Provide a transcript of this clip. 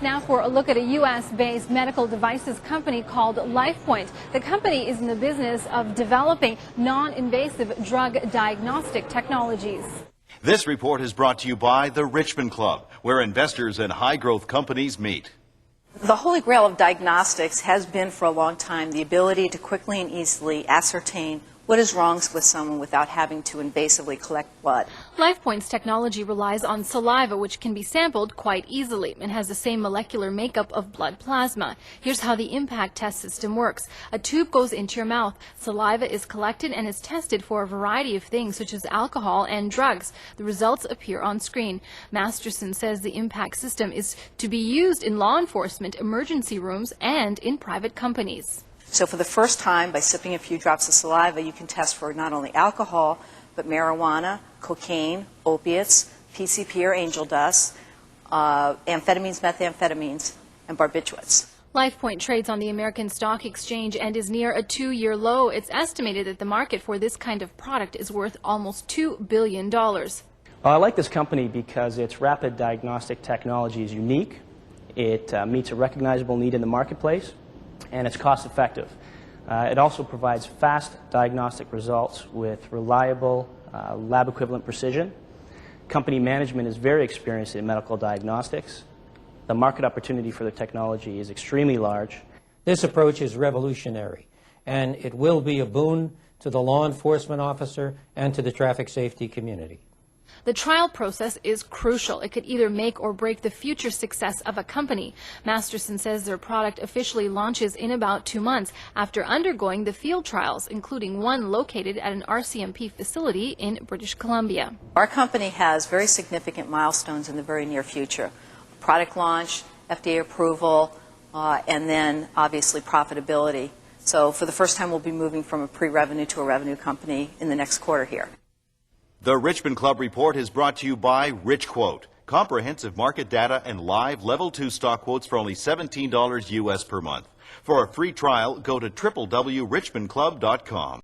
Now for a look at a U.S.-based medical devices company called LifePoint. The company is in the business of developing non-invasive drug diagnostic technologies. This report is brought to you by the Richmond Club, where investors and high-growth companies meet. The holy grail of diagnostics has been for a long time the ability to quickly and easily ascertain what is wrong with someone without having to invasively collect blood. LifePoint's technology relies on saliva, which can be sampled quite easily and has the same molecular makeup of blood plasma. Here's how the impact test system works. A tube goes into your mouth. Saliva is collected and is tested for a variety of things such as alcohol and drugs. The results appear on screen. Masterson says the impact system is to be used in law enforcement, emergency rooms, and in private companies. So for the first time, by sipping a few drops of saliva, you can test for not only alcohol, but marijuana, cocaine, opiates, PCP or angel dust, amphetamines, methamphetamines, and barbiturates. LifePoint trades on the American Stock Exchange and is near a 2-year low. It's estimated that the market for this kind of product is worth almost $2 billion. I like this company because its rapid diagnostic technology is unique. It meets a recognizable need in the marketplace, and it's cost effective. It also provides fast diagnostic results with reliable lab equivalent precision. Company management is very experienced in medical diagnostics. The market opportunity for the technology is extremely large. This approach is revolutionary, and it will be a boon to the law enforcement officer and to the traffic safety community. The trial process is crucial. It could either make or break the future success of a company. Masterson says their product officially launches in about 2 months after undergoing the field trials, including one located at an RCMP facility in British Columbia. Our company has very significant milestones in the very near future. Product launch, FDA approval, and then obviously profitability. So for the first time, we'll be moving from a pre-revenue to a revenue company in the next quarter here. The Richmond Club report is brought to you by RichQuote. Comprehensive market data and live Level 2 stock quotes for only $17 US per month. For a free trial, go to www.richmondclub.com.